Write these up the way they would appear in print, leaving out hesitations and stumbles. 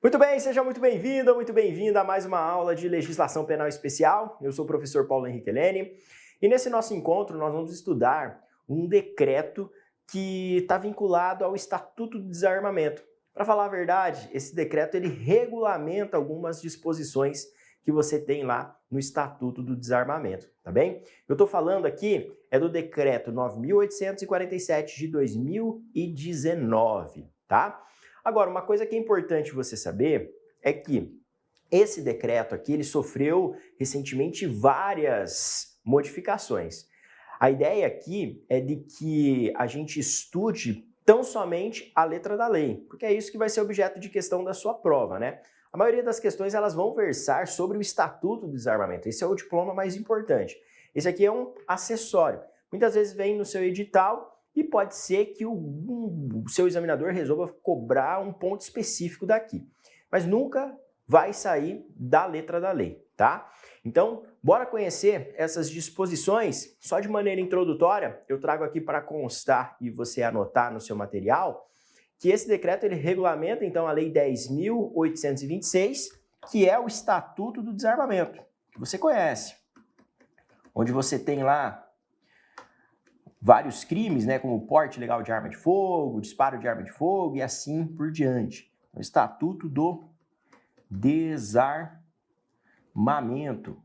Muito bem, seja muito bem-vindo, muito bem-vinda a mais uma aula de legislação penal especial. Eu sou o professor Paulo Henrique Helene e nesse nosso encontro nós vamos estudar um decreto que está vinculado ao Estatuto do Desarmamento. Para falar a verdade, esse decreto ele regulamenta algumas disposições que você tem lá no Estatuto do Desarmamento, tá bem? Eu estou falando aqui do decreto 9.847 de 2019, tá? Agora, uma coisa que é importante você saber é que esse decreto aqui, ele sofreu recentemente várias modificações. A ideia aqui é de que a gente estude tão somente a letra da lei, porque é isso que vai ser objeto de questão da sua prova, né? A maioria das questões elas vão versar sobre o Estatuto do Desarmamento. Esse é o diploma mais importante. Esse aqui é um acessório. Muitas vezes vem no seu edital e pode ser que o seu examinador resolva cobrar um ponto específico daqui. Mas nunca vai sair da letra da lei, tá? Então, bora conhecer essas disposições. Só de maneira introdutória, eu trago aqui para constar e você anotar no seu material que esse decreto ele regulamenta, então, a Lei 10.826, que é o Estatuto do Desarmamento, que você conhece, onde você tem lá vários crimes, né, como porte ilegal de arma de fogo, disparo de arma de fogo e assim por diante. O Estatuto do Desarmamento,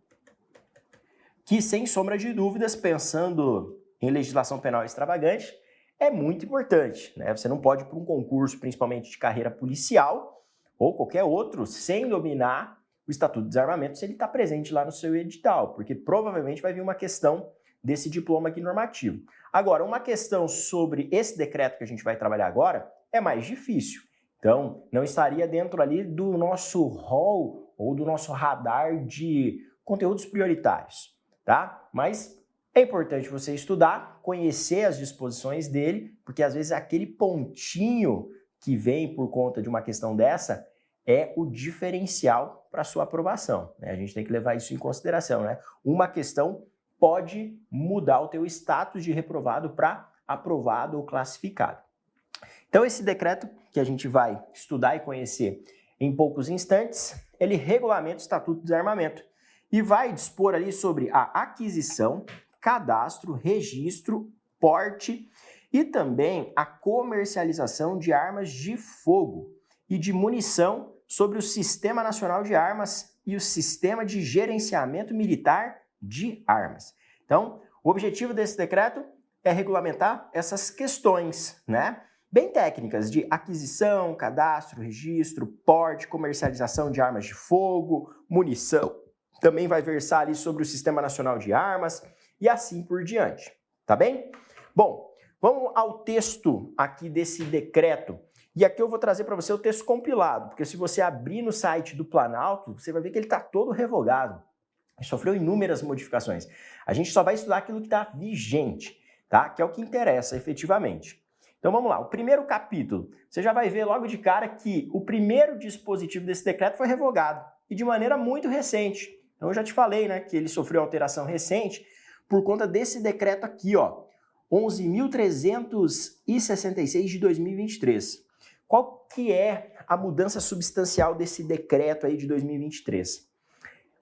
que sem sombra de dúvidas, pensando em legislação penal extravagante, é muito importante, né? Você não pode ir para um concurso, principalmente de carreira policial ou qualquer outro, sem dominar o Estatuto do Desarmamento, se ele está presente lá no seu edital, porque provavelmente vai vir uma questão desse diploma aqui normativo. Agora, uma questão sobre esse decreto que a gente vai trabalhar agora é mais difícil. Então, não estaria dentro ali do nosso rol ou do nosso radar de conteúdos prioritários, tá? Mas é importante você estudar, conhecer as disposições dele, porque às vezes aquele pontinho que vem por conta de uma questão dessa é o diferencial para sua aprovação, né? A gente tem que levar isso em consideração, né? Uma questão pode mudar o teu status de reprovado para aprovado ou classificado. Então, esse decreto que a gente vai estudar e conhecer em poucos instantes, ele regulamenta o Estatuto do Desarmamento e vai dispor ali sobre a aquisição, cadastro, registro, porte e também a comercialização de armas de fogo e de munição sobre o Sistema Nacional de Armas e o Sistema de Gerenciamento Militar de Armas. Então, o objetivo desse decreto é regulamentar essas questões, né? Bem técnicas de aquisição, cadastro, registro, porte, comercialização de armas de fogo, munição. Também vai versar ali sobre o Sistema Nacional de Armas e assim por diante, tá bem? Bom, vamos ao texto aqui desse decreto. E aqui eu vou trazer para você o texto compilado, porque se você abrir no site do Planalto, você vai ver que ele está todo revogado. Sofreu inúmeras modificações. A gente só vai estudar aquilo que está vigente, tá? Que é o que interessa efetivamente. Então vamos lá, o primeiro capítulo. Você já vai ver logo de cara que o primeiro dispositivo desse decreto foi revogado e de maneira muito recente. Então eu já te falei, né, que ele sofreu alteração recente por conta desse decreto aqui, ó, 11.366 de 2023. Qual que é a mudança substancial desse decreto aí de 2023?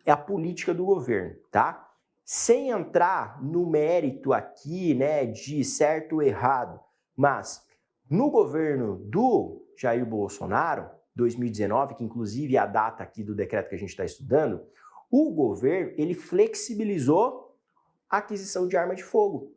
É a política do governo, tá? Sem entrar no mérito aqui, né, de certo ou errado, mas no governo do Jair Bolsonaro, 2019, que inclusive é a data aqui do decreto que a gente está estudando, o governo, ele flexibilizou a aquisição de arma de fogo.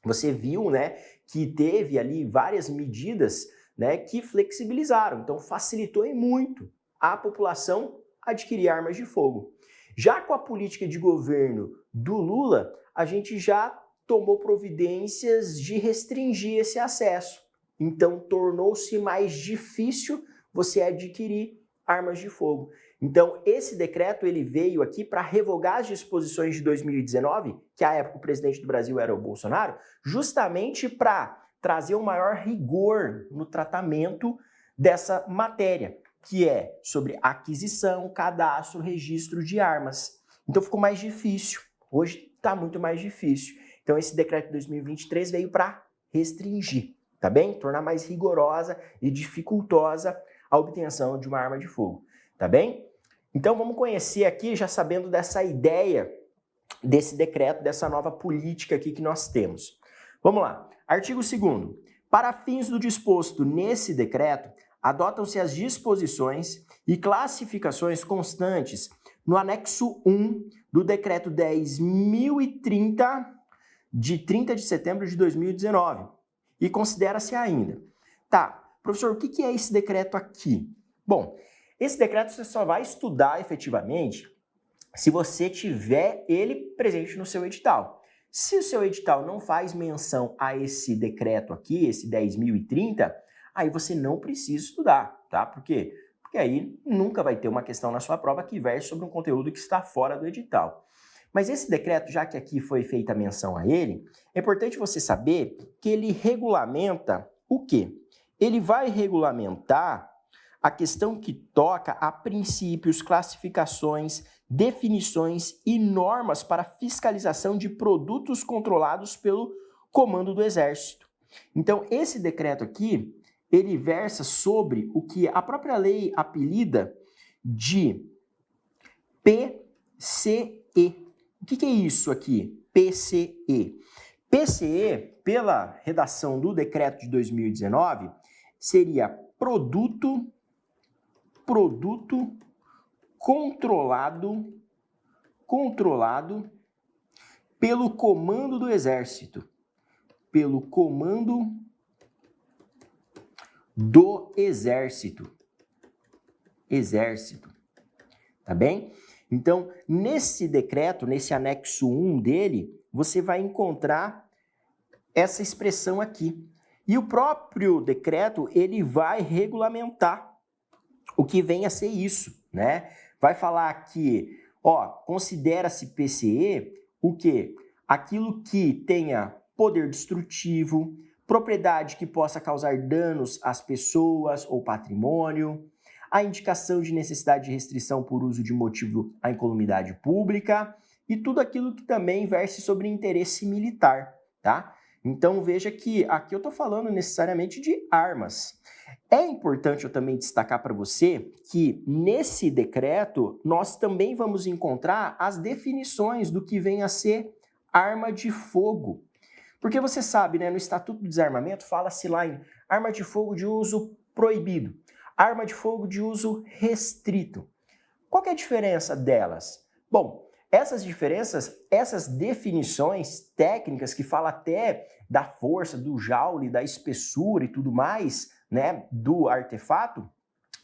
Você viu, né, que teve ali várias medidas, né, que flexibilizaram, então facilitou em muito a população adquirir armas de fogo. Já com a política de governo do Lula, a gente já tomou providências de restringir esse acesso. Então, tornou-se mais difícil você adquirir armas de fogo. Então, esse decreto ele veio aqui para revogar as disposições de 2019, que à época o presidente do Brasil era o Bolsonaro, justamente para trazer um maior rigor no tratamento dessa matéria, que é sobre aquisição, cadastro, registro de armas. Então, ficou mais difícil. Hoje está muito mais difícil. Então, esse decreto de 2023 veio para restringir, tá bem? Tornar mais rigorosa e dificultosa a obtenção de uma arma de fogo, tá bem? Então vamos conhecer aqui, já sabendo dessa ideia, desse decreto, dessa nova política aqui que nós temos. Vamos lá. Artigo 2º. Para fins do disposto nesse decreto, adotam-se as disposições e classificações constantes no anexo 1 do decreto 10.030, de 30 de setembro de 2019. E considera-se ainda. Tá, professor, o que é esse decreto aqui? Bom, esse decreto você só vai estudar efetivamente se você tiver ele presente no seu edital. Se o seu edital não faz menção a esse decreto aqui, esse 10.030, aí você não precisa estudar, tá? Por quê? Porque aí nunca vai ter uma questão na sua prova que verse sobre um conteúdo que está fora do edital. Mas esse decreto, já que aqui foi feita menção a ele, é importante você saber que ele regulamenta o quê? Ele vai regulamentar a questão que toca a princípios, classificações, definições e normas para fiscalização de produtos controlados pelo Comando do Exército. Então, esse decreto aqui, ele versa sobre o que a própria lei apelida de PCE. O que é isso aqui? PCE. PCE, pela redação do decreto de 2019, seria produto controlado pelo Comando do Exército. Pelo Comando do Exército. Tá bem? Então, nesse decreto, nesse anexo 1 dele, você vai encontrar essa expressão aqui. E o próprio decreto, ele vai regulamentar o que vem a ser isso, né? Vai falar que, considera-se PCE o quê? Aquilo que tenha poder destrutivo, propriedade que possa causar danos às pessoas ou patrimônio, a indicação de necessidade de restrição por uso de motivo à incolumidade pública e tudo aquilo que também verse sobre interesse militar, tá? Então veja que aqui eu estou falando necessariamente de armas. É importante eu também destacar para você que nesse decreto nós também vamos encontrar as definições do que vem a ser arma de fogo. Porque você sabe, né, no Estatuto do Desarmamento fala-se lá em arma de fogo de uso proibido, arma de fogo de uso restrito. Qual que é a diferença delas? Bom, essas diferenças, essas definições técnicas que falam até da força, do joule, da espessura e tudo mais, né, do artefato,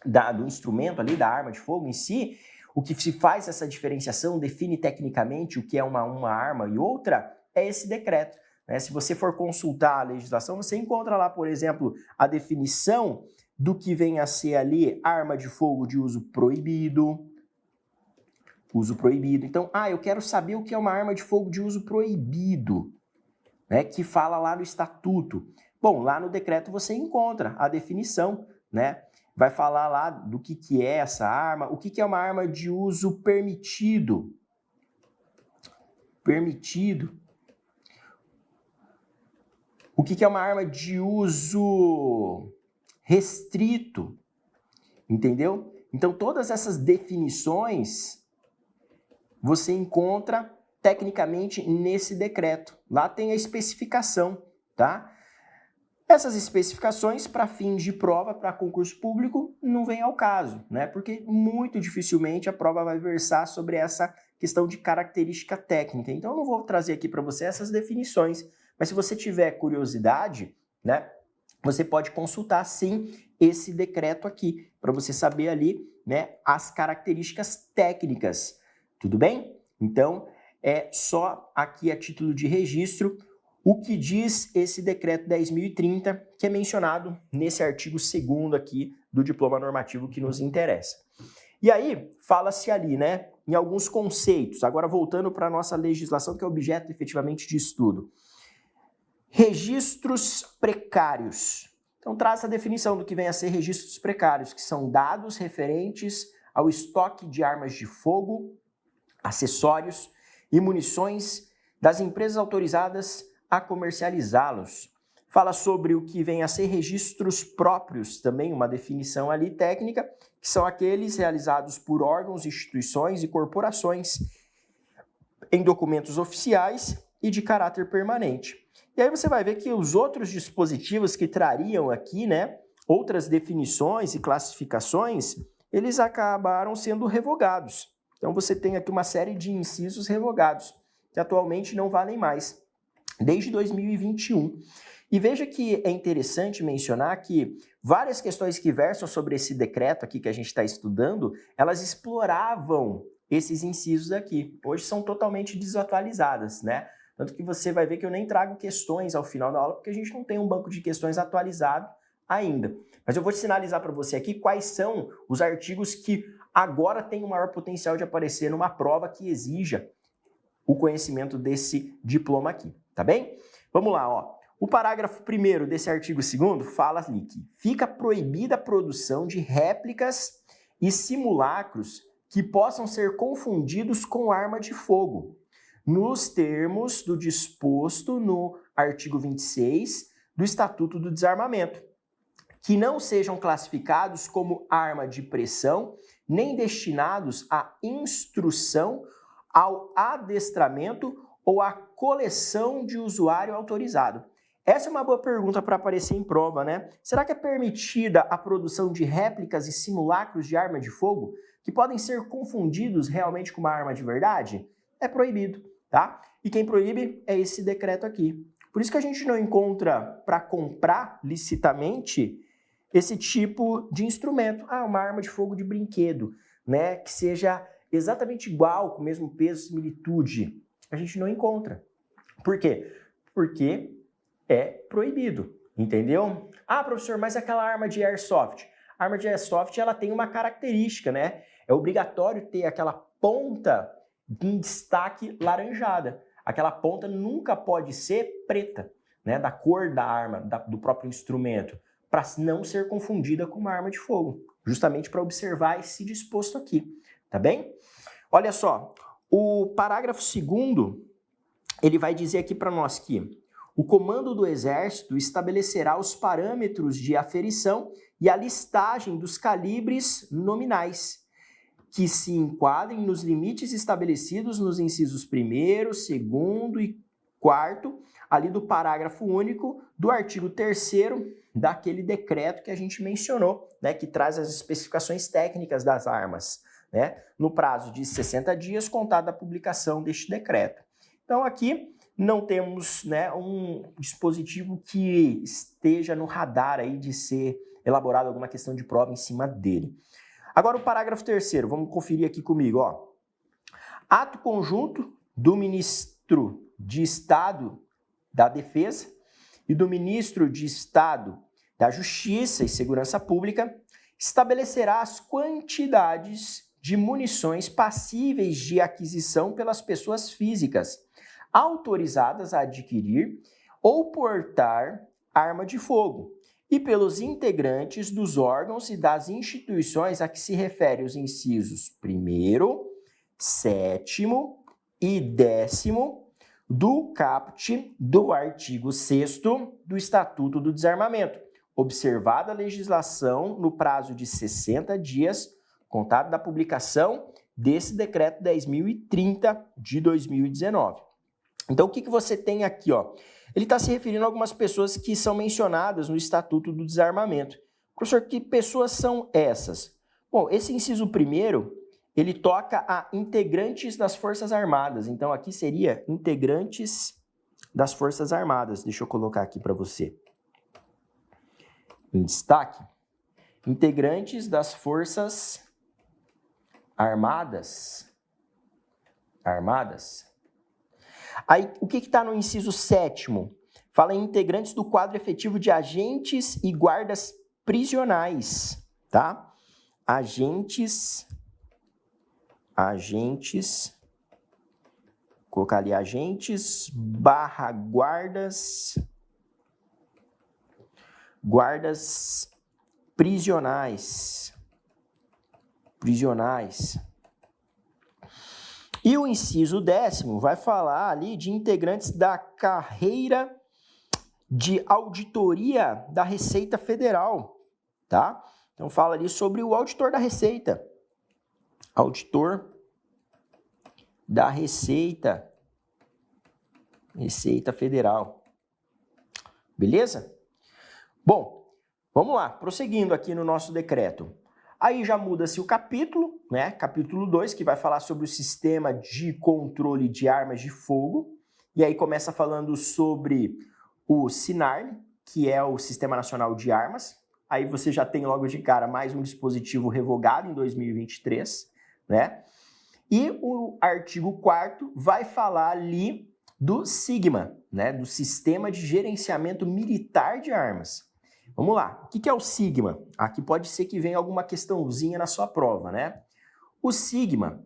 do instrumento ali, da arma de fogo em si, o que se faz essa diferenciação, define tecnicamente o que é uma arma e outra, é esse decreto. Né? Se você for consultar a legislação, você encontra lá, por exemplo, a definição do que vem a ser ali arma de fogo de uso proibido. Uso proibido. Então, eu quero saber o que é uma arma de fogo de uso proibido, né, que fala lá no estatuto. Bom, lá no decreto você encontra a definição, né? Vai falar lá do que é essa arma, o que é uma arma de uso permitido. O que é uma arma de uso restrito, entendeu? Então, todas essas definições você encontra tecnicamente nesse decreto. Lá tem a especificação, tá? Essas especificações, para fins de prova, para concurso público, não vem ao caso, né? Porque muito dificilmente a prova vai versar sobre essa questão de característica técnica. Então, eu não vou trazer aqui para você essas definições, mas se você tiver curiosidade, né, você pode consultar, sim, esse decreto aqui, para você saber ali, né, as características técnicas. Tudo bem? Então, é só aqui a título de registro o que diz esse decreto 10.030, que é mencionado nesse artigo 2º aqui do diploma normativo que nos interessa. E aí, fala-se ali, né, em alguns conceitos, agora voltando para a nossa legislação, que é objeto efetivamente de estudo. Registros precários. Então, traz a definição do que vem a ser registros precários, que são dados referentes ao estoque de armas de fogo, acessórios e munições das empresas autorizadas a comercializá-los, Fala sobre o que vem a ser registros próprios, também uma definição ali técnica, que são aqueles realizados por órgãos, instituições e corporações em documentos oficiais e de caráter permanente. E aí você vai ver que os outros dispositivos que trariam aqui, né, outras definições e classificações, eles acabaram sendo revogados. Então você tem aqui uma série de incisos revogados, que atualmente não valem mais, desde 2021. E veja que é interessante mencionar que várias questões que versam sobre esse decreto aqui que a gente está estudando, elas exploravam esses incisos aqui. Hoje são totalmente desatualizadas, né? Tanto que você vai ver que eu nem trago questões ao final da aula, porque a gente não tem um banco de questões atualizado ainda. Mas eu vou te sinalizar para você aqui quais são os artigos que agora têm o maior potencial de aparecer numa prova que exija o conhecimento desse diploma aqui, tá bem? Vamos lá, ó. O parágrafo 1º desse artigo 2º fala ali que fica proibida a produção de réplicas e simulacros que possam ser confundidos com arma de fogo, nos termos do disposto no artigo 26 do Estatuto do Desarmamento, que não sejam classificados como arma de pressão, nem destinados à instrução, ao adestramento ou à coleção de usuário autorizado. Essa é uma boa pergunta para aparecer em prova, né? Será que é permitida a produção de réplicas e simulacros de arma de fogo que podem ser confundidos realmente com uma arma de verdade? É proibido, tá? E quem proíbe é esse decreto aqui. Por isso que a gente não encontra para comprar licitamente esse tipo de instrumento. Ah, uma arma de fogo de brinquedo, né? Que seja exatamente igual, com o mesmo peso, similitude. A gente não encontra. Por quê? Porque é proibido, entendeu? Ah, professor, mas aquela arma de airsoft? A arma de airsoft, ela tem uma característica, né? É obrigatório ter aquela ponta em destaque laranjada. Aquela ponta nunca pode ser preta, né? Da cor da arma, do próprio instrumento, para não ser confundida com uma arma de fogo. Justamente para observar esse disposto aqui, tá bem? Olha só, o parágrafo 2º, ele vai dizer aqui para nós que o comando do Exército estabelecerá os parâmetros de aferição e a listagem dos calibres nominais, que se enquadrem nos limites estabelecidos nos incisos 1º, 2º e 4º, ali do parágrafo único do artigo 3º daquele decreto que a gente mencionou, né, que traz as especificações técnicas das armas, né, no prazo de 60 dias contado da publicação deste decreto. Então aqui não temos, né, um dispositivo que esteja no radar aí de ser elaborado alguma questão de prova em cima dele. Agora o parágrafo 3º, vamos conferir aqui comigo, ó. Ato conjunto do Ministro de Estado da Defesa e do Ministro de Estado da Justiça e Segurança Pública estabelecerá as quantidades de munições passíveis de aquisição pelas pessoas físicas autorizadas a adquirir ou portar arma de fogo, e pelos integrantes dos órgãos e das instituições a que se refere os incisos 1º, 7º e 10º do caput do artigo 6º do Estatuto do Desarmamento, observada a legislação no prazo de 60 dias, contado da publicação desse Decreto 10.030 de 2019. Então, o que você tem aqui, ó? Ele está se referindo a algumas pessoas que são mencionadas no Estatuto do Desarmamento. Professor, que pessoas são essas? Bom, esse inciso 1º, ele toca a integrantes das Forças Armadas. Então, aqui seria integrantes das Forças Armadas. Deixa eu colocar aqui para você. Em destaque, integrantes das Forças Armadas. Aí, o que está no inciso 7º? Fala em integrantes do quadro efetivo de agentes e guardas prisionais, tá? Agentes, colocar ali agentes / guardas prisionais. E o inciso 10º vai falar ali de integrantes da carreira de auditoria da Receita Federal, tá? Então fala ali sobre o auditor da Receita. Auditor da Receita Federal. Beleza? Bom, vamos lá, prosseguindo aqui no nosso decreto. Aí já muda-se o capítulo, né? Capítulo 2, que vai falar sobre o sistema de controle de armas de fogo. E aí começa falando sobre o SINARM, que é o Sistema Nacional de Armas. Aí você já tem logo de cara mais um dispositivo revogado em 2023, né? E o artigo 4º vai falar ali do SIGMA, né? Do Sistema de Gerenciamento Militar de Armas. Vamos lá, o que é o SIGMA? Aqui pode ser que venha alguma questãozinha na sua prova, né? O SIGMA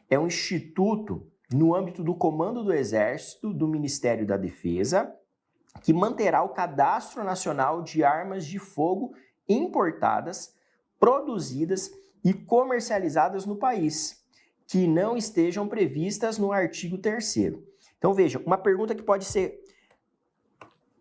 é um instituto no âmbito do Comando do Exército, do Ministério da Defesa, que manterá o Cadastro Nacional de Armas de Fogo importadas, produzidas e comercializadas no país, que não estejam previstas no artigo 3º. Então veja, uma pergunta que pode ser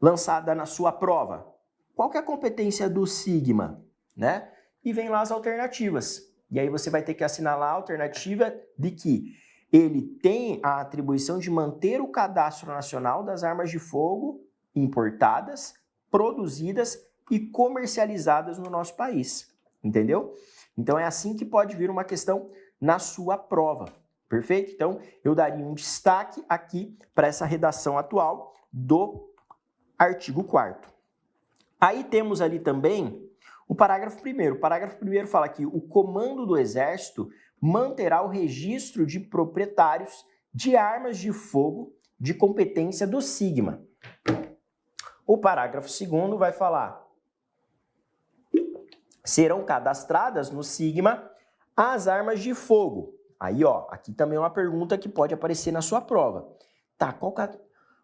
lançada na sua prova. Qual que é a competência do SIGMA, né? E vem lá as alternativas. E aí você vai ter que assinalar a alternativa de que ele tem a atribuição de manter o Cadastro Nacional das Armas de Fogo importadas, produzidas e comercializadas no nosso país. Entendeu? Então é assim que pode vir uma questão na sua prova. Perfeito? Então eu daria um destaque aqui para essa redação atual do artigo 4º. Aí temos ali também o parágrafo 1º. O parágrafo 1º fala que o Comando do Exército manterá o registro de proprietários de armas de fogo de competência do SIGMA. O parágrafo 2º vai falar: serão cadastradas no SIGMA as armas de fogo. Aí, ó, aqui também é uma pergunta que pode aparecer na sua prova. Tá,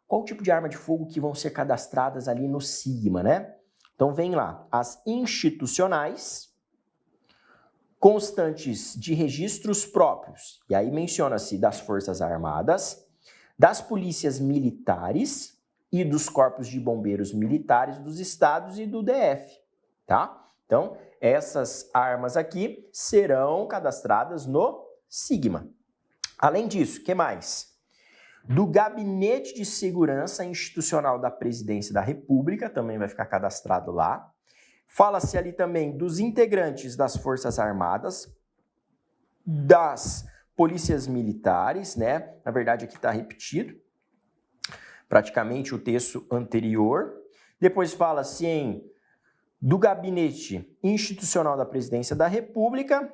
qual tipo de arma de fogo que vão ser cadastradas ali no SIGMA, né? Então vem lá, as institucionais, constantes de registros próprios, e aí menciona-se das Forças Armadas, das polícias militares e dos corpos de bombeiros militares dos estados e do DF, tá? Então, essas armas aqui serão cadastradas no SIGMA. Além disso, o que mais? Do Gabinete de Segurança Institucional da Presidência da República, também vai ficar cadastrado lá. Fala-se ali também dos integrantes das Forças Armadas, das polícias militares, né? Na verdade, aqui está repetido praticamente o texto anterior. Depois fala-se do Gabinete Institucional da Presidência da República.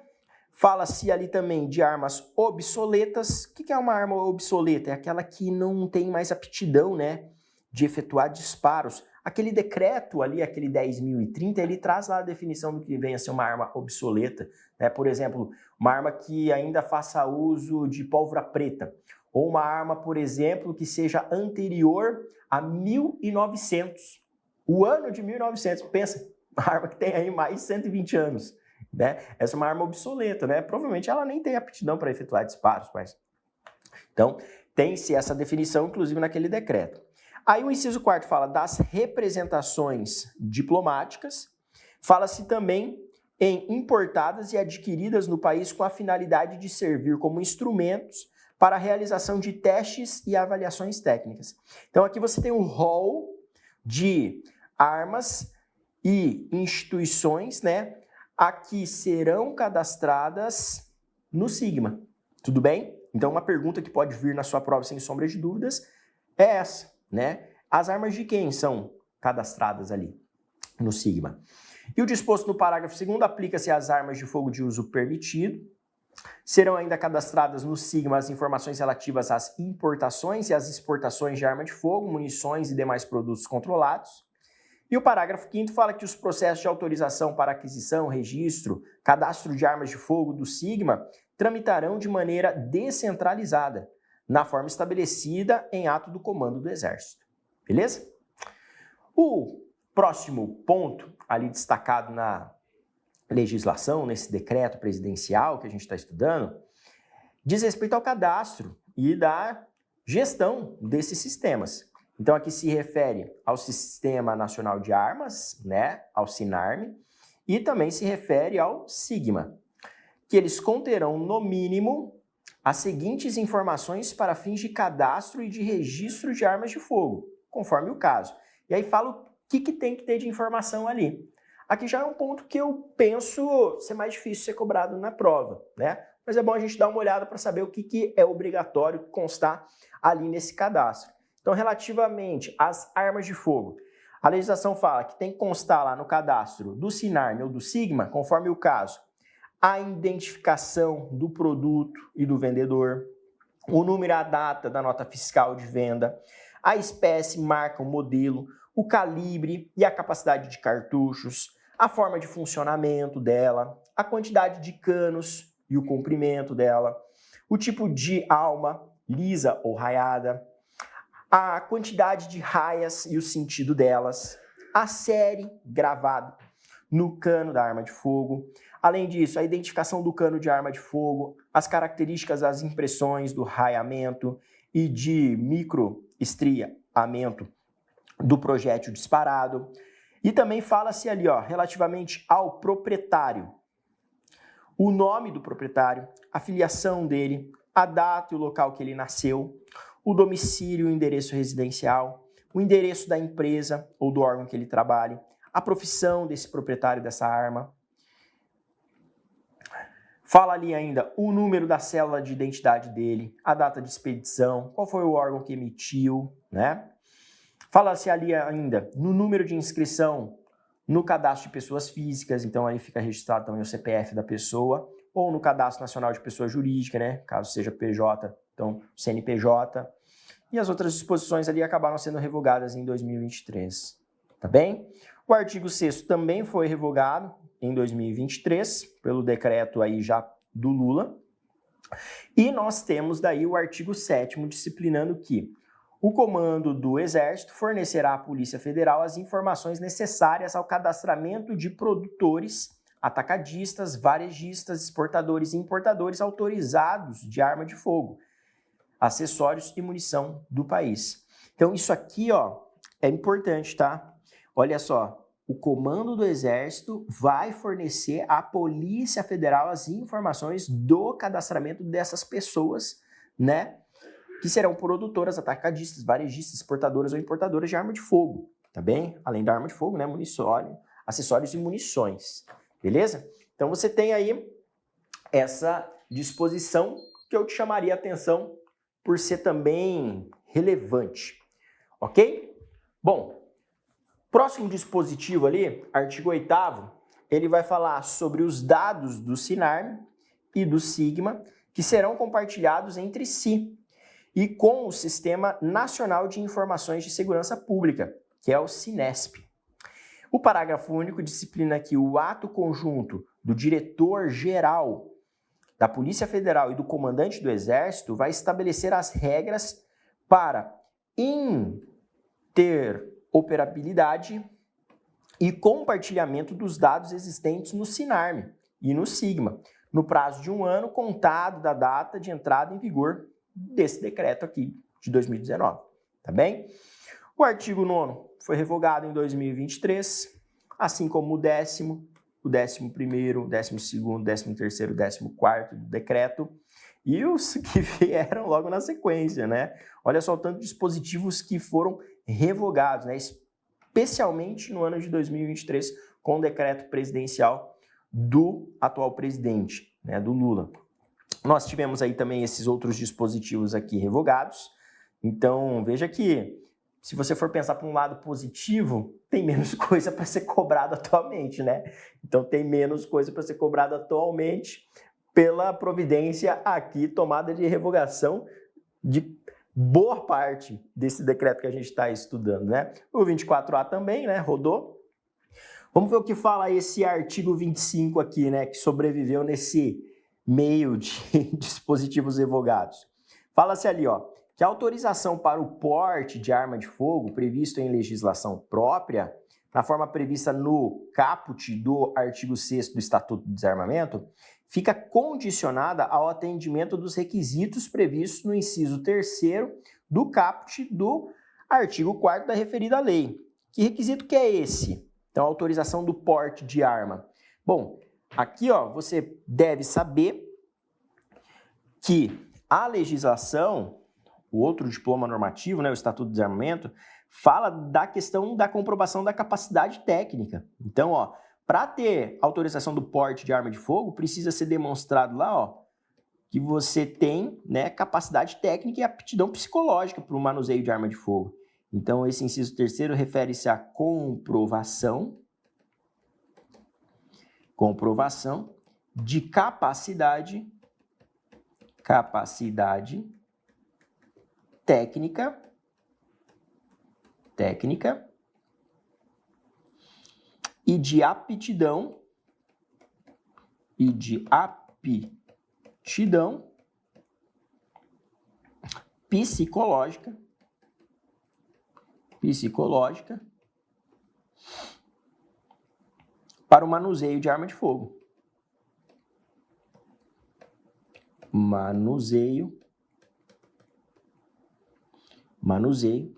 Fala-se ali também de armas obsoletas. O que é uma arma obsoleta? É aquela que não tem mais aptidão, né, de efetuar disparos. Aquele decreto ali, aquele 10.030, ele traz lá a definição do que vem a ser uma arma obsoleta, né? Por exemplo, uma arma que ainda faça uso de pólvora preta. Ou uma arma, por exemplo, que seja anterior a 1900. O ano de 1900, pensa, uma arma que tem aí mais de 120 anos. Né? Essa é uma arma obsoleta, né? Provavelmente ela nem tem aptidão para efetuar disparos, mas... Então, tem-se essa definição, inclusive, naquele decreto. Aí o inciso 4º fala das representações diplomáticas, fala-se também em importadas e adquiridas no país com a finalidade de servir como instrumentos para a realização de testes e avaliações técnicas. Então, aqui você tem um rol de armas e instituições, né? Aqui serão cadastradas no SIGMA. Tudo bem? Então, uma pergunta que pode vir na sua prova sem sombra de dúvidas é essa, né? As armas de quem são cadastradas ali no SIGMA? E o disposto no parágrafo 2º aplica-se às armas de fogo de uso permitido. Serão ainda cadastradas no SIGMA as informações relativas às importações e às exportações de arma de fogo, munições e demais produtos controlados. E o parágrafo 5º fala que os processos de autorização para aquisição, registro, cadastro de armas de fogo do SIGMA tramitarão de maneira descentralizada, na forma estabelecida em ato do Comando do Exército. Beleza? O próximo ponto, ali destacado na legislação, nesse decreto presidencial que a gente está estudando, diz respeito ao cadastro e da gestão desses sistemas. Então aqui se refere ao Sistema Nacional de Armas, né, ao SINARM, e também se refere ao SIGMA, que eles conterão no mínimo as seguintes informações para fins de cadastro e de registro de armas de fogo, conforme o caso. E aí fala o que tem que ter de informação ali. Aqui já é um ponto que eu penso ser mais difícil ser cobrado na prova, né? Mas é bom a gente dar uma olhada para saber o que é obrigatório constar ali nesse cadastro. Então, relativamente às armas de fogo, a legislação fala que tem que constar lá no cadastro do SINARM ou do SIGMA, conforme o caso, a identificação do produto e do vendedor, o número e a data da nota fiscal de venda, a espécie, marca, o modelo, o calibre e a capacidade de cartuchos, a forma de funcionamento dela, a quantidade de canos e o comprimento dela, o tipo de alma, lisa ou raiada, a quantidade de raias e o sentido delas, a série gravada no cano da arma de fogo. Além disso, a identificação do cano de arma de fogo, as características das impressões do raiamento e de microestriamento do projétil disparado. E também fala-se ali, ó, relativamente ao proprietário, o nome do proprietário, a filiação dele, a data e o local que ele nasceu, o domicílio e o endereço residencial, o endereço da empresa ou do órgão que ele trabalhe, a profissão desse proprietário dessa arma. Fala ali ainda o número da célula de identidade dele, a data de expedição, qual foi o órgão que emitiu, né? Fala-se ali ainda no número de inscrição no cadastro de pessoas físicas, então aí fica registrado também o CPF da pessoa, ou no cadastro nacional de pessoa jurídica, né? Caso seja PJ, então CNPJ. E as outras disposições ali acabaram sendo revogadas em 2023, tá bem? O artigo 6º também foi revogado em 2023, pelo decreto aí já do Lula. E nós temos daí o artigo 7º disciplinando que o comando do Exército fornecerá à Polícia Federal as informações necessárias ao cadastramento de produtores, atacadistas, varejistas, exportadores e importadores autorizados de arma de fogo, acessórios e munição do país. Então isso aqui, ó, é importante, tá? Olha só, o comando do Exército vai fornecer à Polícia Federal as informações do cadastramento dessas pessoas, né? Que serão produtoras, atacadistas, varejistas, exportadoras ou importadoras de arma de fogo, tá bem? Além da arma de fogo, né? Munição, acessórios e munições, beleza? Então você tem aí essa disposição que eu te chamaria a atenção por ser também relevante, ok? Bom, próximo dispositivo ali, artigo 8º, ele vai falar sobre os dados do SINARM e do SIGMA que serão compartilhados entre si e com o Sistema Nacional de Informações de Segurança Pública, que é o SINESP. O parágrafo único disciplina que o ato conjunto do diretor-geral da Polícia Federal e do comandante do Exército vai estabelecer as regras para interoperabilidade e compartilhamento dos dados existentes no SINARM e no SIGMA, no prazo de 1 ano contado da data de entrada em vigor desse decreto aqui de 2019, tá bem? O artigo 9º foi revogado em 2023, assim como o 10º, o 11º, o 12º, o 13º, o 14º do decreto e os que vieram logo na sequência, né? Olha só o tanto de dispositivos que foram revogados, né? Especialmente no ano de 2023, com o decreto presidencial do atual presidente, né, do Lula. Nós tivemos aí também esses outros dispositivos aqui revogados. Então, veja que, se você for pensar por um lado positivo, tem menos coisa para ser cobrada atualmente, né? Então, tem menos coisa para ser cobrada atualmente pela providência aqui tomada de revogação de boa parte desse decreto que a gente está estudando, né? O 24A também, né? Rodou. Vamos ver o que fala esse artigo 25 aqui, né? Que sobreviveu nesse meio de dispositivos revogados. Fala-se ali, ó, que a autorização para o porte de arma de fogo previsto em legislação própria, na forma prevista no caput do artigo 6º do Estatuto do Desarmamento, fica condicionada ao atendimento dos requisitos previstos no inciso 3º do caput do artigo 4º da referida lei. Que requisito que é esse? Então, autorização do porte de arma. Bom, aqui você deve saber que a legislação, o outro diploma normativo, o Estatuto do Desarmamento, fala da questão da comprovação da capacidade técnica. Então, para ter autorização do porte de arma de fogo, precisa ser demonstrado lá, que você tem, capacidade técnica e aptidão psicológica para o manuseio de arma de fogo. Então, esse inciso 3º refere-se à comprovação de capacidade técnica e de aptidão psicológica para o manuseio de arma de fogo. Manuseio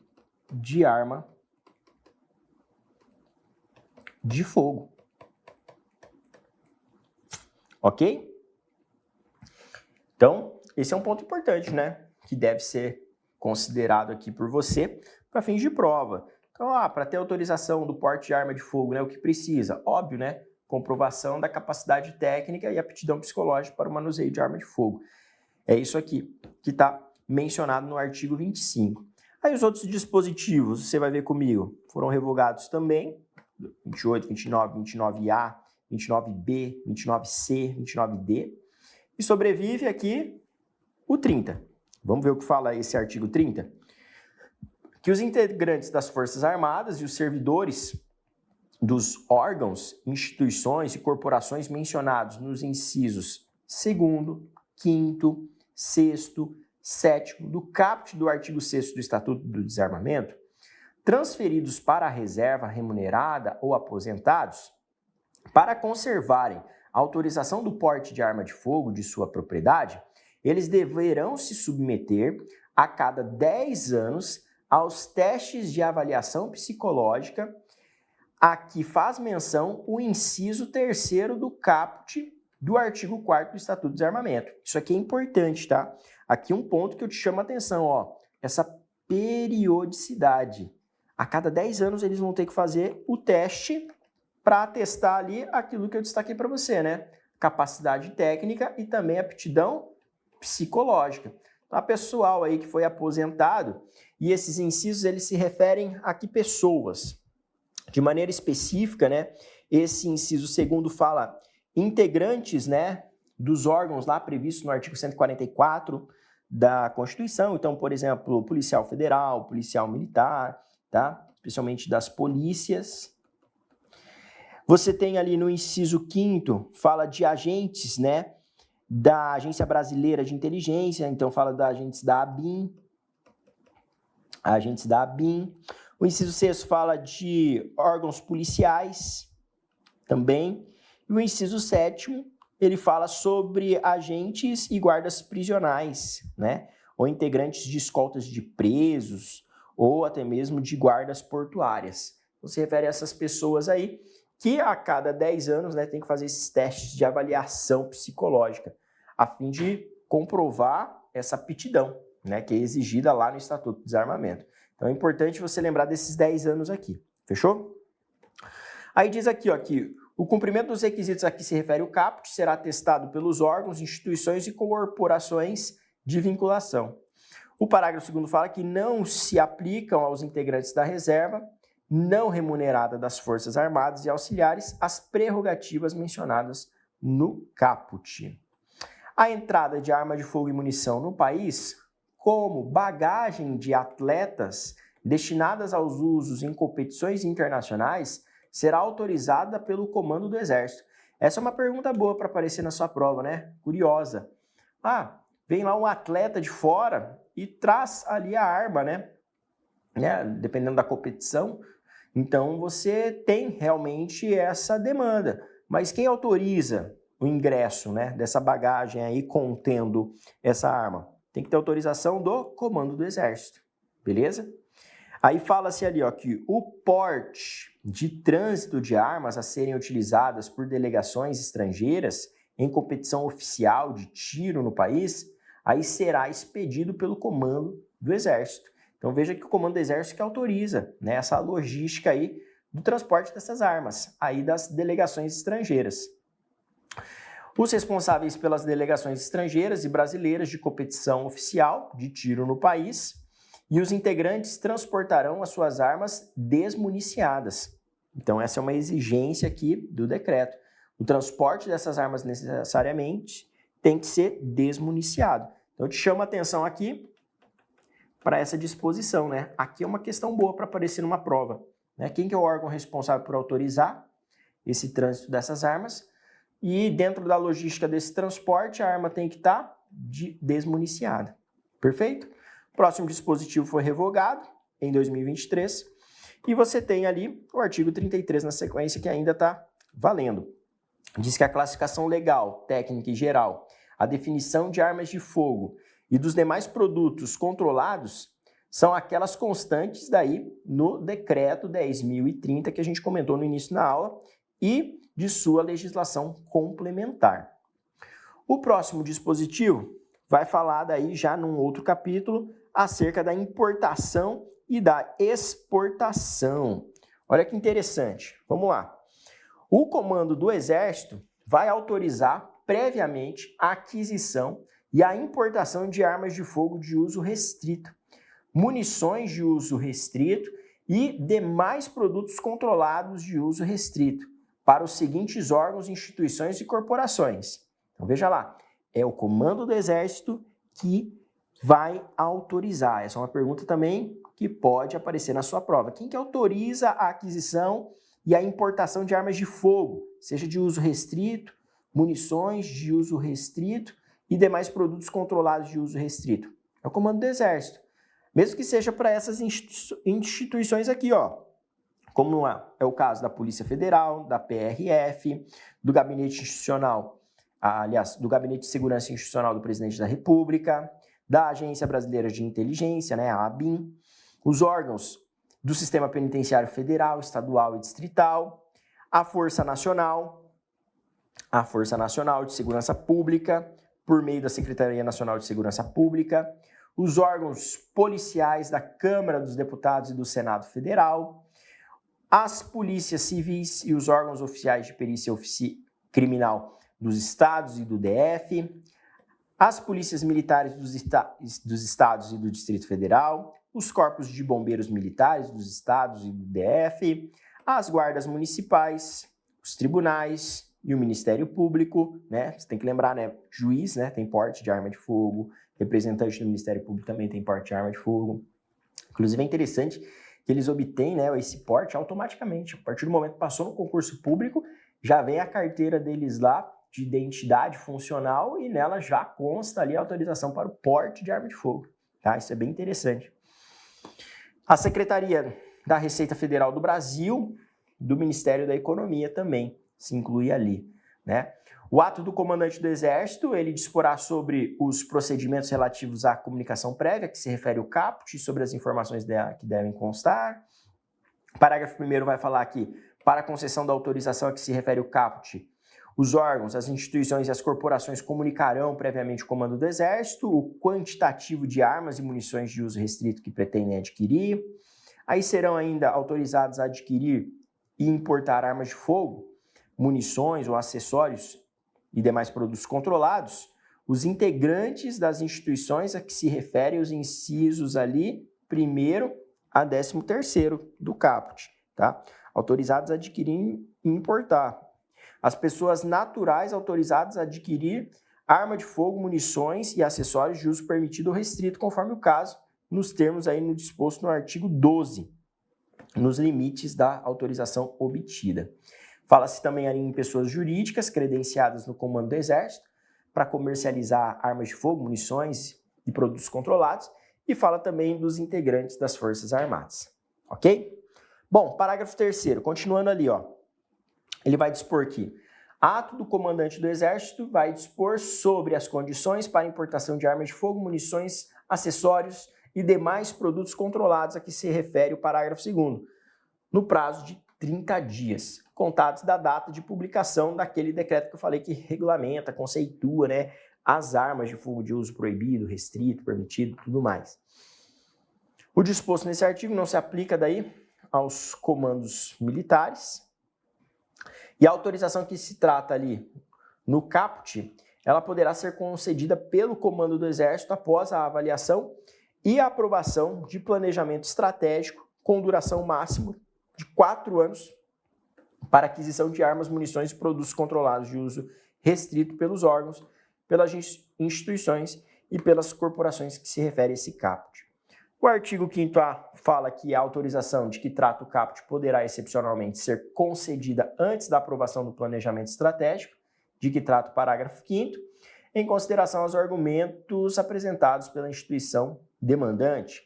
de arma de fogo. Ok? Então, esse é um ponto importante, que deve ser considerado aqui por você para fins de prova. Então, para ter autorização do porte de arma de fogo, o que precisa? Óbvio, comprovação da capacidade técnica e aptidão psicológica para o manuseio de arma de fogo. É isso aqui que está mencionado no artigo 25. Aí os outros dispositivos, você vai ver comigo, foram revogados também, 28, 29, 29A, 29B, 29C, 29D, e sobrevive aqui o 30. Vamos ver o que fala esse artigo 30? Que os integrantes das Forças Armadas e os servidores dos órgãos, instituições e corporações mencionados nos incisos 2º, 5º, 6º, 7º do caput do artigo 6º do Estatuto do Desarmamento, transferidos para a reserva remunerada ou aposentados, para conservarem a autorização do porte de arma de fogo de sua propriedade, eles deverão se submeter a cada 10 anos aos testes de avaliação psicológica a que faz menção o inciso 3º do caput do artigo 4º do Estatuto do Desarmamento. Isso aqui é importante, tá? Aqui um ponto que eu te chamo a atenção, essa periodicidade. A cada 10 anos eles vão ter que fazer o teste para testar ali aquilo que eu destaquei para você, Capacidade técnica e também aptidão psicológica. Então, a pessoal aí que foi aposentado, e esses incisos eles se referem a que pessoas? De maneira específica, esse inciso 2º fala integrantes, dos órgãos lá previstos no artigo 144 da Constituição. Então, por exemplo, policial federal, policial militar, tá? Especialmente das polícias. Você tem ali no inciso 5º, fala de agentes, da Agência Brasileira de Inteligência, então fala da agentes da ABIN. O inciso 6º fala de órgãos policiais também. E o inciso 7º, ele fala sobre agentes e guardas prisionais, ou integrantes de escoltas de presos, ou até mesmo de guardas portuárias. Então, se refere a essas pessoas aí que a cada 10 anos tem que fazer esses testes de avaliação psicológica, a fim de comprovar essa aptidão, que é exigida lá no Estatuto do Desarmamento. Então é importante você lembrar desses 10 anos aqui, fechou? Aí diz aqui, que o cumprimento dos requisitos a que se refere o caput será testado pelos órgãos, instituições e corporações de vinculação. O parágrafo 2º fala que não se aplicam aos integrantes da reserva não remunerada das Forças Armadas e Auxiliares as prerrogativas mencionadas no caput. A entrada de arma de fogo e munição no país, como bagagem de atletas destinadas aos usos em competições internacionais, será autorizada pelo Comando do Exército. Essa é uma pergunta boa para aparecer na sua prova, Curiosa. Vem lá um atleta de fora e traz ali a arma, Dependendo da competição. Então, você tem realmente essa demanda. Mas quem autoriza o ingresso, dessa bagagem aí contendo essa arma? Tem que ter autorização do Comando do Exército, beleza? Aí fala-se ali, ó, que o porte de trânsito de armas a serem utilizadas por delegações estrangeiras em competição oficial de tiro no país, aí será expedido pelo comando do Exército. Então veja que o comando do Exército que autoriza, né, essa logística aí do transporte dessas armas, aí das delegações estrangeiras. Os responsáveis pelas delegações estrangeiras e brasileiras de competição oficial de tiro no país e os integrantes transportarão as suas armas desmuniciadas. Então essa é uma exigência aqui do decreto. O transporte dessas armas necessariamente tem que ser desmuniciado. Então eu te chamo a atenção aqui para essa disposição, né? Aqui é uma questão boa para aparecer numa prova, né? Quem que é o órgão responsável por autorizar esse trânsito dessas armas? E dentro da logística desse transporte, a arma tem que estar desmuniciada. Perfeito? O próximo dispositivo foi revogado em 2023 e você tem ali o artigo 33 na sequência que ainda está valendo. Diz que a classificação legal, técnica e geral, a definição de armas de fogo e dos demais produtos controlados são aquelas constantes daí no decreto 10.030 que a gente comentou no início da aula e de sua legislação complementar. O próximo dispositivo vai falar daí já num outro capítulo acerca da importação e da exportação. Olha que interessante. Vamos lá. O comando do Exército vai autorizar previamente a aquisição e a importação de armas de fogo de uso restrito, munições de uso restrito e demais produtos controlados de uso restrito para os seguintes órgãos, instituições e corporações. Então veja lá, é o comando do Exército que vai autorizar. Essa é uma pergunta também que pode aparecer na sua prova. Quem que autoriza a aquisição e a importação de armas de fogo, seja de uso restrito, munições de uso restrito e demais produtos controlados de uso restrito? É o comando do Exército. Mesmo que seja para essas instituições aqui, ó, como é o caso da Polícia Federal, da PRF, do Gabinete Institucional, aliás, do Gabinete de Segurança Institucional do Presidente da República, da Agência Brasileira de Inteligência, né, a ABIN, os órgãos do Sistema Penitenciário Federal, Estadual e Distrital, a Força Nacional de Segurança Pública, por meio da Secretaria Nacional de Segurança Pública, os órgãos policiais da Câmara dos Deputados e do Senado Federal, as polícias civis e os órgãos oficiais de perícia criminal dos estados e do DF, as polícias militares dos estados e do Distrito Federal, os corpos de bombeiros militares dos estados e do DF, as guardas municipais, os tribunais e o Ministério Público, né? Você tem que lembrar, né? Juiz, né? Tem porte de arma de fogo, representante do Ministério Público também tem porte de arma de fogo. Inclusive é interessante que eles obtêm, né, esse porte automaticamente. A partir do momento que passou no concurso público, já vem a carteira deles lá de identidade funcional e nela já consta ali a autorização para o porte de arma de fogo. Tá? Isso é bem interessante. A Secretaria da Receita Federal do Brasil, do Ministério da Economia também se inclui ali, né? O ato do comandante do Exército, ele disporá sobre os procedimentos relativos à comunicação prévia, que se refere ao caput, sobre as informações que devem constar. Parágrafo 1º vai falar aqui, para a concessão da autorização a que se refere o caput, os órgãos, as instituições e as corporações comunicarão previamente ao comando do Exército o quantitativo de armas e munições de uso restrito que pretendem adquirir. Aí serão ainda autorizados a adquirir e importar armas de fogo, munições ou acessórios e demais produtos controlados, os integrantes das instituições a que se referem os incisos ali, 1º a 13º do caput, tá? Autorizados a adquirir e importar. As pessoas naturais autorizadas a adquirir arma de fogo, munições e acessórios de uso permitido ou restrito, conforme o caso, nos termos aí no disposto no artigo 12, nos limites da autorização obtida. Fala-se também ali em pessoas jurídicas credenciadas no comando do Exército para comercializar armas de fogo, munições e produtos controlados, e fala também dos integrantes das Forças Armadas, ok? Bom, parágrafo 3º, continuando ali, ó, ele vai dispor que ato do comandante do Exército vai dispor sobre as condições para importação de armas de fogo, munições, acessórios e demais produtos controlados a que se refere o parágrafo 2º, no prazo de 30 dias, contados da data de publicação daquele decreto que eu falei que regulamenta, conceitua, né, as armas de fogo de uso proibido, restrito, permitido, tudo mais. O disposto nesse artigo não se aplica daí aos comandos militares, e a autorização que se trata ali no caput, ela poderá ser concedida pelo comando do Exército após a avaliação e a aprovação de planejamento estratégico com duração máxima de 4 anos para aquisição de armas, munições e produtos controlados de uso restrito pelos órgãos, pelas instituições e pelas corporações que se refere a esse caput. O artigo 5º-A fala que a autorização de que trata o caput poderá excepcionalmente ser concedida antes da aprovação do planejamento estratégico, de que trata o parágrafo 5º, em consideração aos argumentos apresentados pela instituição demandante.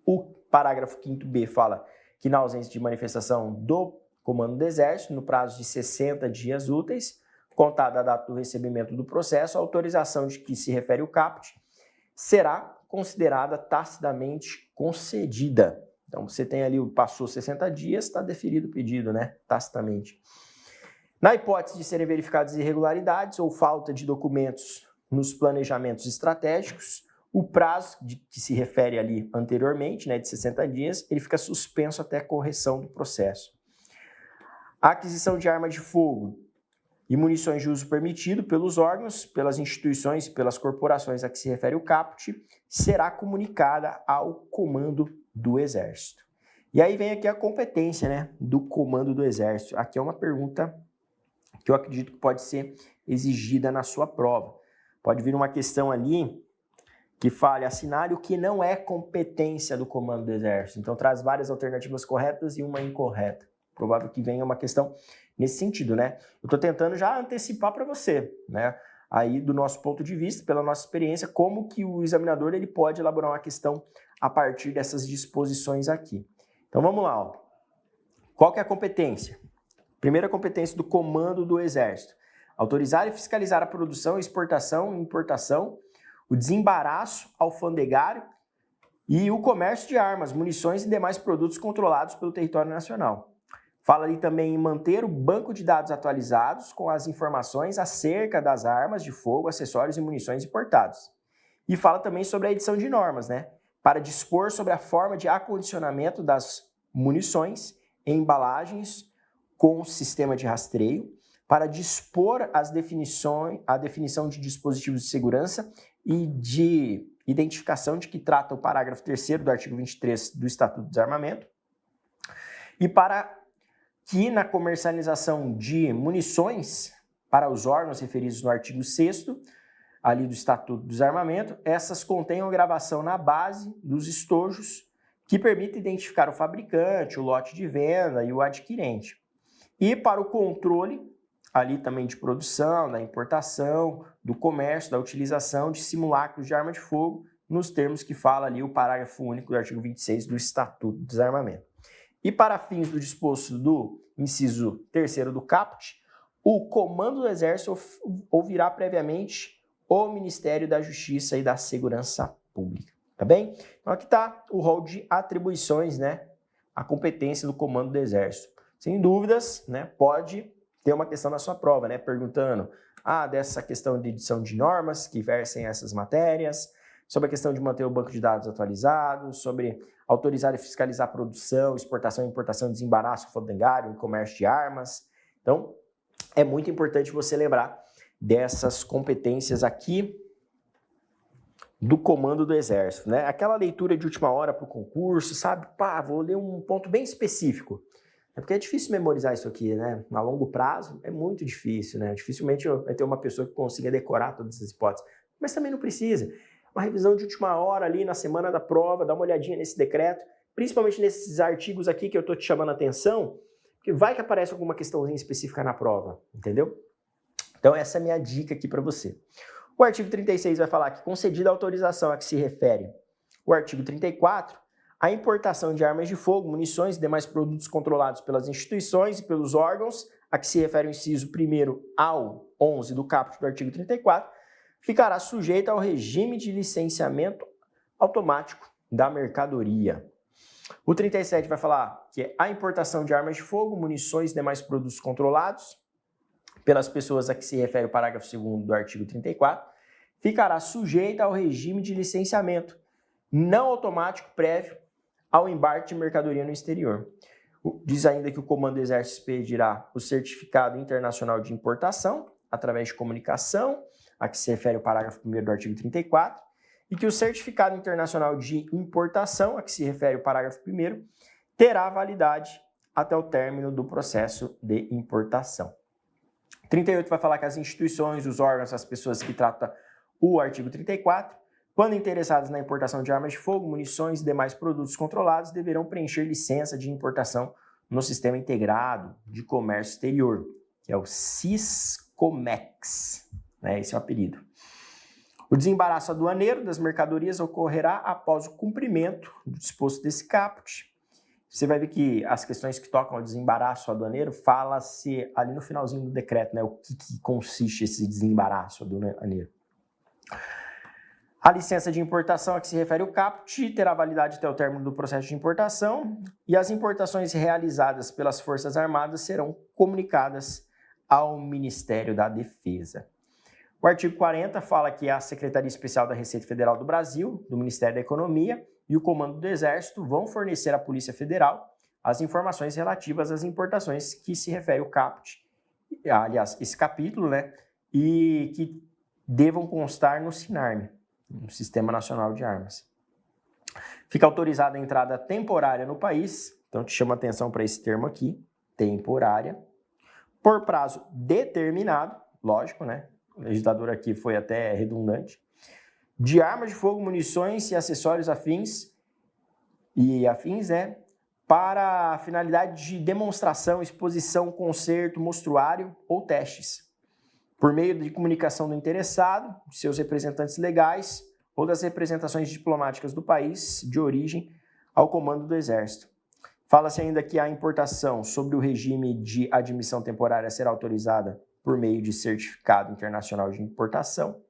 O parágrafo 5º-B fala que na ausência de manifestação do comando do Exército, no prazo de 60 dias úteis, contada a data do recebimento do processo, a autorização de que se refere o caput será considerada tacitamente concedida. Então, você tem ali, passou 60 dias, está deferido o pedido, né? Tacitamente. Na hipótese de serem verificadas irregularidades ou falta de documentos nos planejamentos estratégicos, o prazo de que se refere ali anteriormente, né, de 60 dias, ele fica suspenso até a correção do processo. A aquisição de arma de fogo e munições de uso permitido pelos órgãos, pelas instituições e pelas corporações a que se refere o caput, será comunicada ao comando do Exército. E aí vem aqui a competência, né, do comando do Exército. Aqui é uma pergunta que eu acredito que pode ser exigida na sua prova. Pode vir uma questão ali que fale, assinale o que não é competência do comando do Exército. Então traz várias alternativas corretas e uma incorreta. Provável que venha uma questão nesse sentido, né? Eu estou tentando já antecipar para você, né? Aí do nosso ponto de vista, pela nossa experiência, como que o examinador ele pode elaborar uma questão a partir dessas disposições aqui. Então vamos lá, ó. Qual que é a competência? Primeira competência do comando do Exército: autorizar e fiscalizar a produção, exportação e importação, o desembaraço alfandegário e o comércio de armas, munições e demais produtos controlados pelo território nacional. Fala ali também em manter o banco de dados atualizados com as informações acerca das armas de fogo, acessórios e munições importados. E fala também sobre a edição de normas, né? Para dispor sobre a forma de acondicionamento das munições em embalagens com sistema de rastreio, para dispor a definição de dispositivos de segurança e de identificação de que trata o parágrafo 3º do artigo 23 do Estatuto do Desarmamento, e para que na comercialização de munições para os órgãos referidos no artigo 6º, ali do Estatuto do Desarmamento, essas contenham a gravação na base dos estojos que permite identificar o fabricante, o lote de venda e o adquirente. E para o controle ali também de produção, da importação, do comércio, da utilização de simulacros de arma de fogo, nos termos que fala ali o parágrafo único do artigo 26 do Estatuto do Desarmamento. E para fins do disposto do inciso 3º do caput, o comando do Exército ouvirá previamente o Ministério da Justiça e da Segurança Pública, tá bem? Então aqui está o rol de atribuições, né? A competência do comando do Exército. Sem dúvidas, né? Pode ter uma questão na sua prova, né? Perguntando, dessa questão de edição de normas que versem essas matérias, sobre a questão de manter o banco de dados atualizado, sobre autorizar e fiscalizar a produção, exportação, importação, desembaraço alfandegário e comércio de armas. Então, é muito importante você lembrar dessas competências aqui do comando do Exército, né? Aquela leitura de última hora para o concurso, sabe? Vou ler um ponto bem específico. É porque é difícil memorizar isso aqui, né? A longo prazo é muito difícil, né? Dificilmente vai ter uma pessoa que consiga decorar todas essas hipóteses. Mas também não precisa. Uma revisão de última hora ali na semana da prova, dá uma olhadinha nesse decreto, principalmente nesses artigos aqui que eu tô te chamando a atenção, porque vai que aparece alguma questãozinha específica na prova, entendeu? Então essa é a minha dica aqui para você. O artigo 36 vai falar que, concedida a autorização a que se refere o artigo 34, a importação de armas de fogo, munições e demais produtos controlados pelas instituições e pelos órgãos a que se refere o inciso 1º ao 11 do caput do artigo 34, ficará sujeita ao regime de licenciamento automático da mercadoria. O 37 vai falar que a importação de armas de fogo, munições e demais produtos controlados pelas pessoas a que se refere o parágrafo 2º do artigo 34 ficará sujeita ao regime de licenciamento não automático prévio ao embarque de mercadoria no exterior. Diz ainda que o Comando do Exército expedirá o certificado internacional de importação através de comunicação, a que se refere o parágrafo 1º do artigo 34, e que o certificado internacional de importação, a que se refere o parágrafo 1º, terá validade até o término do processo de importação. 38 vai falar que as instituições, os órgãos, as pessoas que tratam o artigo 34, quando interessadas na importação de armas de fogo, munições e demais produtos controlados, deverão preencher licença de importação no Sistema Integrado de Comércio Exterior, que é o SISCOMEX, né? Esse é o apelido. O desembaraço aduaneiro das mercadorias ocorrerá após o cumprimento do disposto desse caput. Você vai ver que as questões que tocam ao desembaraço aduaneiro fala-se ali no finalzinho do decreto, né? O que consiste esse desembaraço aduaneiro. A licença de importação a que se refere o caput terá validade até o término do processo de importação e as importações realizadas pelas Forças Armadas serão comunicadas ao Ministério da Defesa. O artigo 40 fala que a Secretaria Especial da Receita Federal do Brasil, do Ministério da Economia e o Comando do Exército vão fornecer à Polícia Federal as informações relativas às importações que se refere o caput, aliás, esse capítulo, né, e que devam constar no SINARM, no Sistema Nacional de Armas. Fica autorizada a entrada temporária no país, então te chamo a atenção para esse termo aqui, temporária, por prazo determinado, lógico, né? O legislador aqui foi até redundante, de armas de fogo, munições e acessórios afins, para a finalidade de demonstração, exposição, concerto, mostruário ou testes, por meio de comunicação do interessado, de seus representantes legais ou das representações diplomáticas do país de origem ao Comando do Exército. Fala-se ainda que a importação sobre o regime de admissão temporária será autorizada por meio de certificado internacional de importação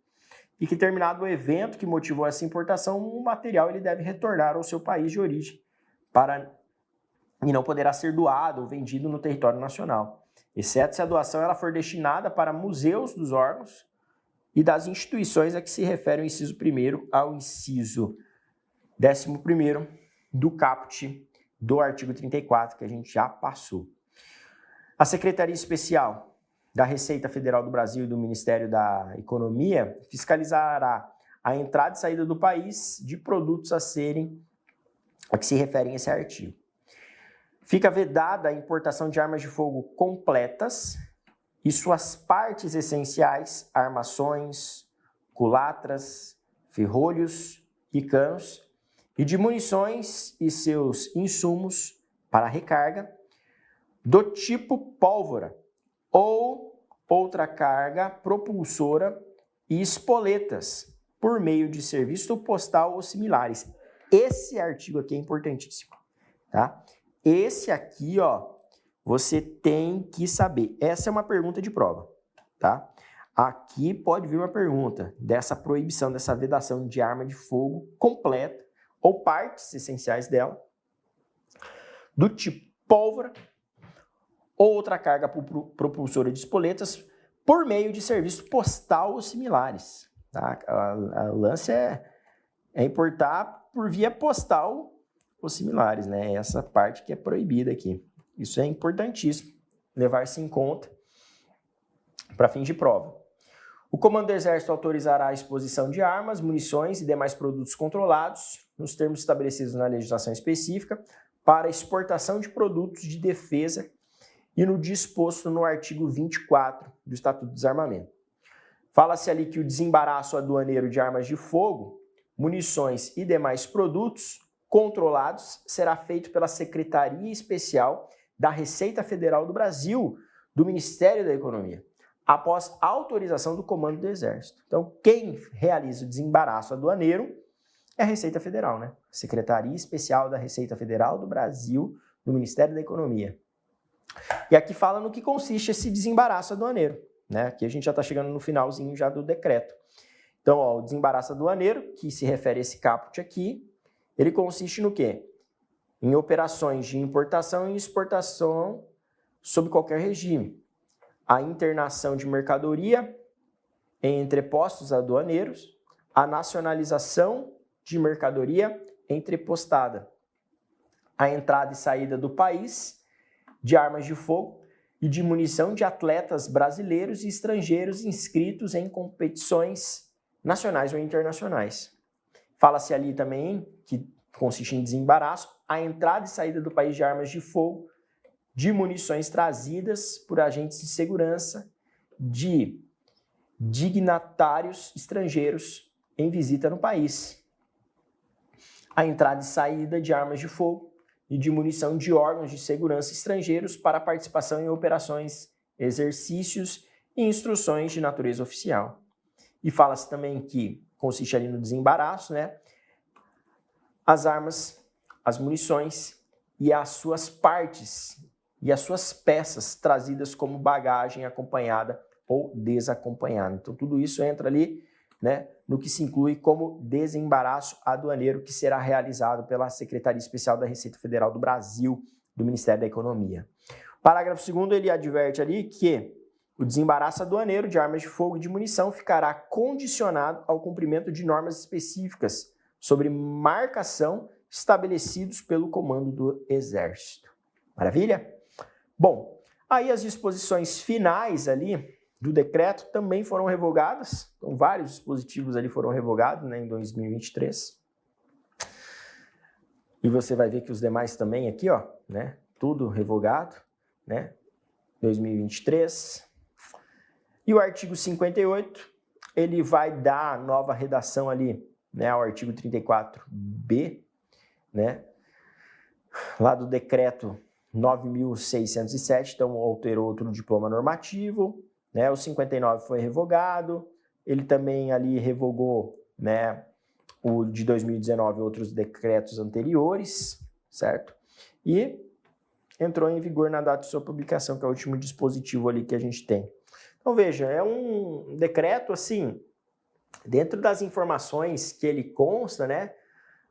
e que, terminado o evento que motivou essa importação, o material ele deve retornar ao seu país de origem e não poderá ser doado ou vendido no território nacional, exceto se a doação ela for destinada para museus dos órgãos e das instituições a que se refere o inciso 1º ao inciso 11º do caput do artigo 34, que a gente já passou. A Secretaria Especial da Receita Federal do Brasil e do Ministério da Economia fiscalizará a entrada e saída do país de produtos a que se referem a esse artigo. Fica vedada a importação de armas de fogo completas e suas partes essenciais, armações, culatras, ferrolhos e canos, e de munições e seus insumos para recarga, do tipo pólvora ou outra carga propulsora e espoletas, por meio de serviço postal ou similares. Esse artigo aqui é importantíssimo, tá? Esse aqui, ó, você tem que saber. Essa é uma pergunta de prova, tá? Aqui pode vir uma pergunta dessa proibição, dessa vedação de arma de fogo completa ou partes essenciais dela, do tipo pólvora ou outra carga propulsora de espoletas por meio de serviço postal ou similares. Tá? O lance é importar por via postal ou similares, né? Essa parte que é proibida aqui. Isso é importantíssimo, levar-se em conta para fins de prova. O Comando do Exército autorizará a exposição de armas, munições e demais produtos controlados, nos termos estabelecidos na legislação específica, para exportação de produtos de defesa e no disposto no artigo 24 do Estatuto do Desarmamento. Fala-se ali que o desembaraço aduaneiro de armas de fogo, munições e demais produtos controlados será feito pela Secretaria Especial da Receita Federal do Brasil, do Ministério da Economia, após autorização do Comando do Exército. Então, quem realiza o desembaraço aduaneiro é a Receita Federal, né? Secretaria Especial da Receita Federal do Brasil, do Ministério da Economia. E aqui fala no que consiste esse desembaraço aduaneiro, né? Aqui a gente já está chegando no finalzinho já do decreto. Então, ó, o desembaraço aduaneiro, que se refere a esse caput aqui, ele consiste no quê? Em operações de importação e exportação sob qualquer regime. A internação de mercadoria em entrepostos aduaneiros, a nacionalização de mercadoria entrepostada, a entrada e saída do país de armas de fogo e de munição de atletas brasileiros e estrangeiros inscritos em competições nacionais ou internacionais. Fala-se ali também, que consiste em desembaraço, a entrada e saída do país de armas de fogo, de munições trazidas por agentes de segurança, de dignatários estrangeiros em visita no país. A entrada e saída de armas de fogo e de munição de órgãos de segurança estrangeiros para participação em operações, exercícios e instruções de natureza oficial. E fala-se também que consiste ali no desembaraço, né? As armas, as munições e as suas partes e as suas peças trazidas como bagagem acompanhada ou desacompanhada. Então, tudo isso entra ali, né, no que se inclui como desembaraço aduaneiro, que será realizado pela Secretaria Especial da Receita Federal do Brasil, do Ministério da Economia. O parágrafo 2º, ele adverte ali que o desembaraço aduaneiro de armas de fogo e de munição ficará condicionado ao cumprimento de normas específicas sobre marcação estabelecidos pelo Comando do Exército. Maravilha? Bom, aí as disposições finais ali do decreto também foram revogadas. Então, vários dispositivos ali foram revogados, né, em 2023. E você vai ver que os demais também aqui, ó, né, tudo revogado, né, 2023. E o artigo 58, ele vai dar nova redação ali, né, ao artigo 34b, né, lá do decreto 9.607, então alterou outro diploma normativo, né, o 59 foi revogado, ele também ali revogou, né, o de 2019 outros decretos anteriores, certo? E entrou em vigor na data de sua publicação, que é o último dispositivo ali que a gente tem. Então veja, é um decreto assim, dentro das informações que ele consta, né,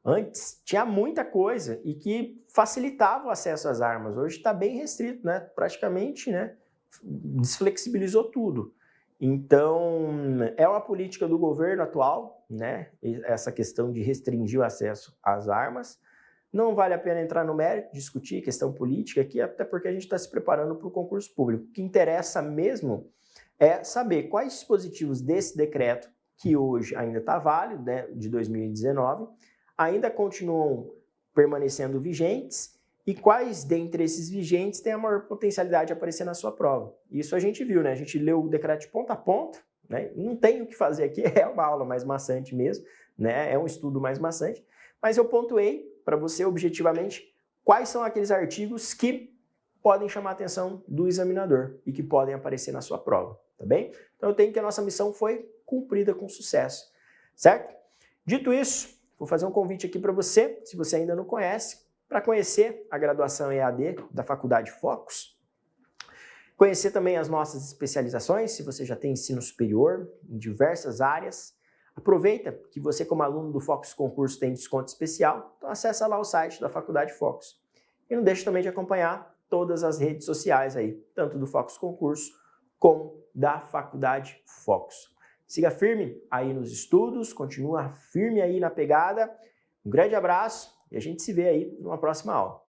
antes tinha muita coisa e que facilitava o acesso às armas. Hoje está bem restrito, né? Praticamente, né? Desflexibilizou tudo. Então, é uma política do governo atual, né? Essa questão de restringir o acesso às armas. Não vale a pena entrar no mérito, discutir questão política aqui, até porque a gente está se preparando para o concurso público. O que interessa mesmo é saber quais dispositivos desse decreto, que hoje ainda está válido, né, de 2019, ainda continuam permanecendo vigentes e quais dentre esses vigentes têm a maior potencialidade de aparecer na sua prova. Isso a gente viu, né? A gente leu o decreto de ponta a ponta, né? Não tem o que fazer aqui, é uma aula mais maçante mesmo, né? É um estudo mais maçante, mas eu pontuei para você objetivamente quais são aqueles artigos que podem chamar a atenção do examinador e que podem aparecer na sua prova, tá bem? Então eu tenho que a nossa missão foi cumprida com sucesso, certo? Dito isso, vou fazer um convite aqui para você, se você ainda não conhece, para conhecer a graduação EAD da Faculdade Focus, conhecer também as nossas especializações, se você já tem ensino superior em diversas áreas. Aproveita que você, como aluno do Focus Concurso, tem desconto especial, então acessa lá o site da Faculdade Focus. E não deixe também de acompanhar todas as redes sociais aí, tanto do Focus Concurso como da Faculdade Focus. Siga firme aí nos estudos, continua firme aí na pegada. Um grande abraço e a gente se vê aí numa próxima aula.